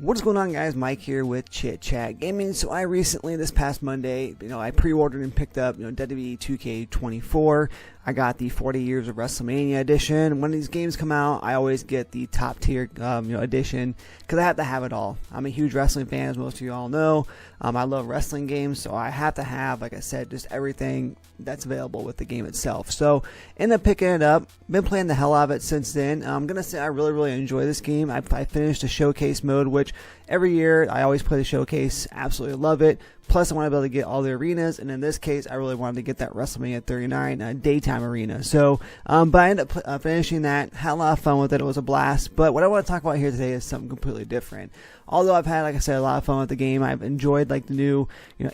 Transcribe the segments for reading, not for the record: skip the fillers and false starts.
What is going on, guys? Mike here with Chit Chat Gaming. So I recently, this past Monday, I pre-ordered and picked up, WWE 2K24. I got the 40 Years of WrestleMania edition. When these games come out, I always get the top tier, edition, because I have to have it all. I'm a huge wrestling fan, as most of you all know. I love wrestling games, so I have to have, like I said, just everything that's available with the game itself. So, ended up picking it up. Been playing the hell out of it since then. I'm gonna say I really enjoy this game. I finished the showcase mode, which every year I always play the showcase. Absolutely love it. Plus, I want to be able to get all the arenas, and in this case, I really wanted to get that WrestleMania 39 daytime arena. So, but I ended up finishing that. Had a lot of fun with it. It was a blast. But what I want to talk about here today is something completely different. Although I've had, like I said, a lot of fun with the game, I've enjoyed like the new,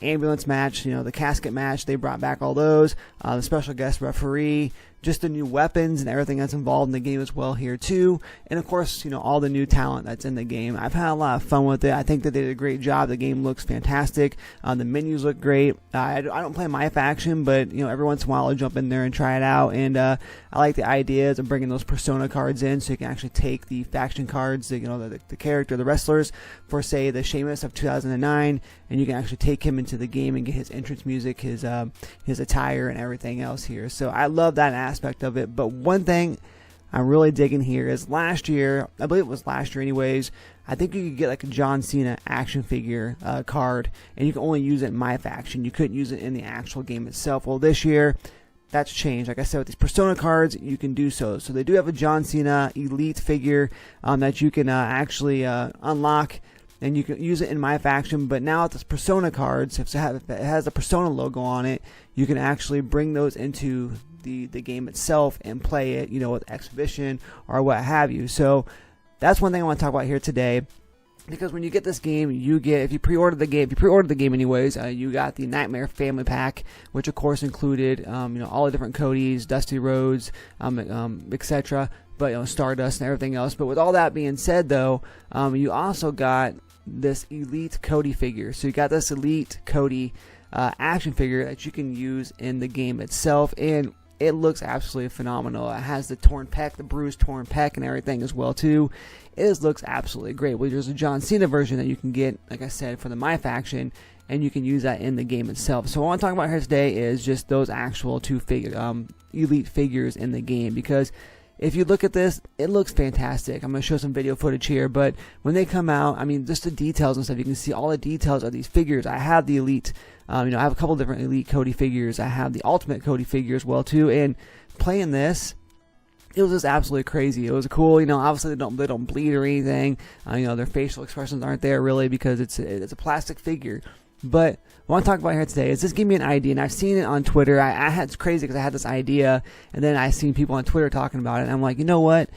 ambulance match, the casket match. They brought back all those, the special guest referee, just the new weapons and everything that's involved in the game as well here too. And of course, all the new talent that's in the game. I've had a lot of fun with it. I think that they did a great job. The game looks fantastic. The menus look great. I don't play My Faction, but every once in a while I'll jump in there and try it out. And I like the ideas of bringing those persona cards in, so you can actually take the faction cards, the character, the wrestlers, for say the Sheamus of 2009, and you can actually take him into the game and get his entrance music, his attire, and everything else here. So I love that aspect of it. But one thing I'm really digging here is last year, I believe it was last year anyways, I think you could get like a John Cena action figure card, and you can only use it in My Faction. You couldn't use it in the actual game itself. Well, this year, that's changed. Like I said, with these persona cards, you can do so. So they do have a John Cena Elite figure that you can actually unlock, and you can use it in My Faction. But now with this persona cards, if it has a persona logo on it, you can actually bring those into the game itself and play it, with exhibition or what have you. So that's one thing I want to talk about here today. Because when you get this game, if you pre-ordered the game anyways, you got the Nightmare Family Pack, which of course included, all the different Codys, Dusty Rhodes, etc. But Stardust and everything else. But with all that being said, though, you also got this Elite Cody figure. So you got this Elite Cody action figure that you can use in the game itself, and it looks absolutely phenomenal. It has the torn pec, the bruised torn pec, and everything as well too. It just looks absolutely great. Well, there's a John Cena version that you can get, like I said, for the My Faction, and you can use that in the game itself. So what I want to talk about here today is just those actual two Elite figures in the game, because if you look at this, it looks fantastic. I'm going to show some video footage here, but when they come out, just the details and stuff, you can see all the details of these figures. I have the Elite, I have a couple different Elite Cody figures. I have the Ultimate Cody figure as well too, and playing this, it was just absolutely crazy. It was cool, obviously they don't bleed or anything. Their facial expressions aren't there really because it's a plastic figure. But what I want to talk about here today is this gave me an idea, and I've seen it on Twitter. It's crazy because I had this idea, and then I seen people on Twitter talking about it, and I'm like, you know what?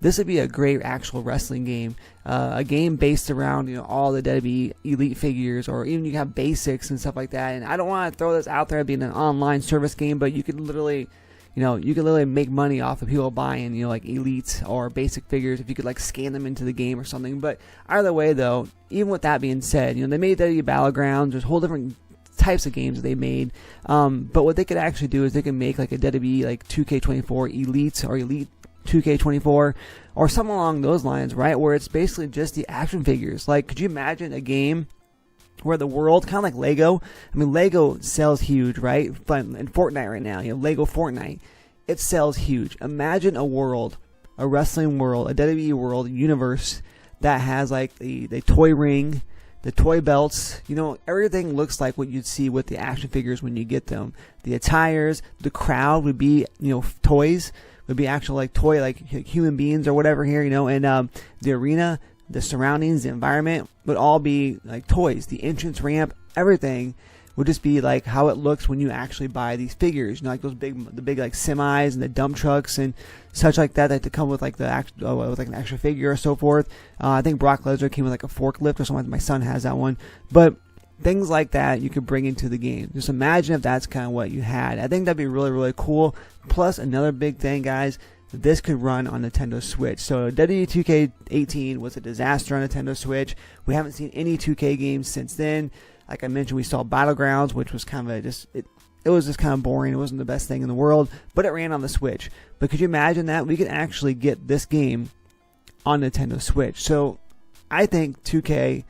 This would be a great actual wrestling game, a game based around all the WWE Elite figures, or even you have basics and stuff like that. And I don't want to throw this out there being an online service game, but you could literally, make money off of people buying, like Elites or basic figures if you could like scan them into the game or something. But either way, though, even with that being said, they made WWE Battlegrounds. There's whole different types of games that they made. But what they could actually do is they can make like a WWE like 2K24 Elites or Elite 2K24 or something along those lines, right? Where it's basically just the action figures. Like, could you imagine a game where the world, kind of like Lego, Lego sells huge, right? But in Fortnite right now, Lego Fortnite, it sells huge. Imagine a world, a wrestling world, a WWE world, universe that has like the toy ring, the toy belts, everything looks like what you'd see with the action figures when you get them. The attires, the crowd would be, toys, would be actual like toy, like human beings or whatever here, and the arena, the surroundings, the environment would all be like toys. The entrance ramp, everything would just be like how it looks when you actually buy these figures. Like the big like semis and the dump trucks and such like that to come with like with like an extra figure or so forth. I think Brock Lesnar came with like a forklift or something. My son has that one, but things like that you could bring into the game. Just imagine if that's kind of what you had. I think that'd be really cool. Plus another big thing, guys, this could run on Nintendo Switch. So WWE 2K18 was a disaster on Nintendo Switch. We haven't seen any 2K games since then. Like I mentioned, we saw Battlegrounds, which was kind of it was just kind of boring. It wasn't the best thing in the world, but it ran on the Switch. But could you imagine that we could actually get this game on Nintendo Switch? So I think 2K,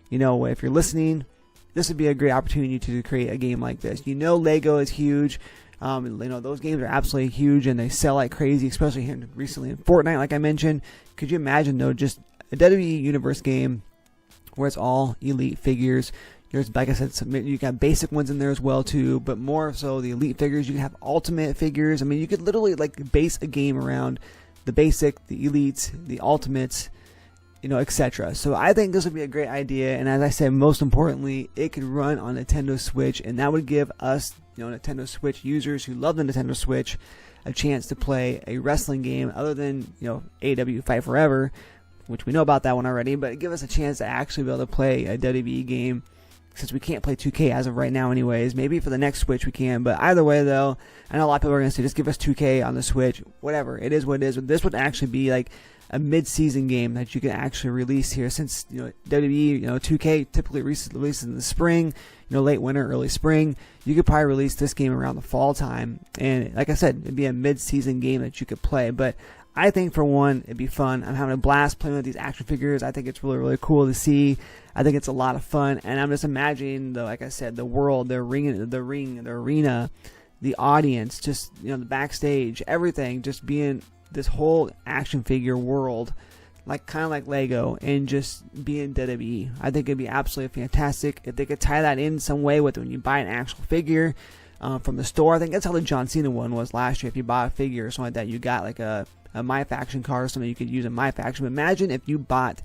you know, if you're listening, this would be a great opportunity to create a game like this. You know, Lego is huge. You know, those games are absolutely huge and they sell like crazy, especially here recently in Fortnite, like I mentioned. Could you imagine, though, just a WWE Universe game where it's all elite figures? There's, like I said, you got basic ones in there as well too, but more so the elite figures. You can have ultimate figures. I mean, you could literally like base a game around the basic, the elites, the ultimates, you know, etc. So I think this would be a great idea, and as I said, most importantly, it could run on Nintendo Switch, and that would give us, you know, Nintendo Switch users who love the Nintendo Switch a chance to play a wrestling game other than, you know, AEW Fight Forever, which we know about that one already, but give us a chance to actually be able to play a WWE game, since we can't play 2K as of right now anyways. Maybe for the next Switch we can, but either way though, I know a lot of people are going to say, just give us 2K on the Switch. Whatever, it is what it is. This would actually be like a mid-season game that you can actually release here, since, you know, WWE, you know, 2K typically releases in the spring, you know, late winter, early spring. You could probably release this game around the fall time, and like I said, it'd be a mid-season game that you could play. But I think, for one, it'd be fun. I'm having a blast playing with these action figures. I think it's really, really cool to see. I think it's a lot of fun, and I'm just imagining, like I said, the world, the ring, the arena, the audience, just, you know, the backstage, everything, just being this whole action figure world, like kind of like Lego, and just being WWE. I think it'd be absolutely fantastic if they could tie that in some way with when you buy an actual figure from the store. I think that's how the John Cena one was last year. If you bought a figure or something like that, you got like a My Faction card or something you could use in My Faction. But imagine if you bought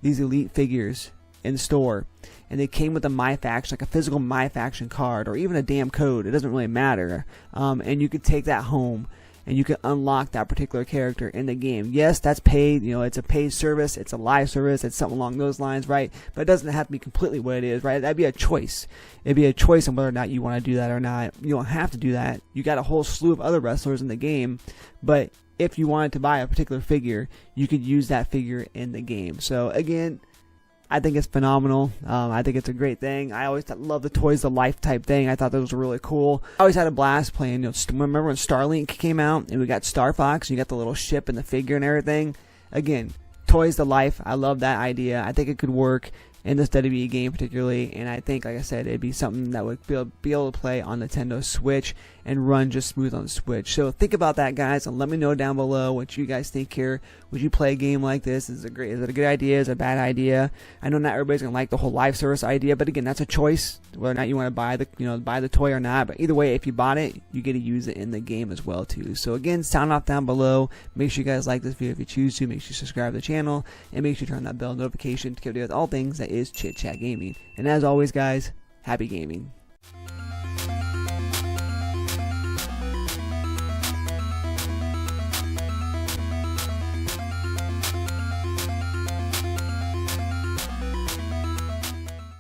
these elite figures in store and they came with a My Faction, like a physical My Faction card, or even a damn code. It doesn't really matter. And you could take that home and you can unlock that particular character in the game. Yes, that's paid. You know, it's a paid service. It's a live service. It's something along those lines, right? But it doesn't have to be completely what it is, right? That'd be a choice. It'd be a choice on whether or not you want to do that or not. You don't have to do that. You got a whole slew of other wrestlers in the game, but if you wanted to buy a particular figure, you could use that figure in the game. So again, I think it's phenomenal. I think it's a great thing. I always love the toys to life type thing. I thought those were really cool. I always had a blast playing. You know, remember when Starlink came out and we got Star Fox and you got the little ship and the figure and everything? Again, toys to life. I love that idea. I think it could work in this WWE game particularly, and I think, like I said, it'd be something that would be able to play on Nintendo Switch and run just smooth on the Switch. So think about that, guys, and let me know down below what you guys think here. Would you play a game like this? Is it a good idea? Is it a bad idea? I know not everybody's gonna like the whole live service idea, but again, that's a choice whether or not you want to buy the toy or not. But either way, if you bought it, you get to use it in the game as well too. So again, sound off down below. Make sure you guys like this video if you choose to. Make sure you subscribe to the channel and make sure you turn on that bell notification to keep up with all things that is Chit Chat Gaming. And as always, guys, happy gaming.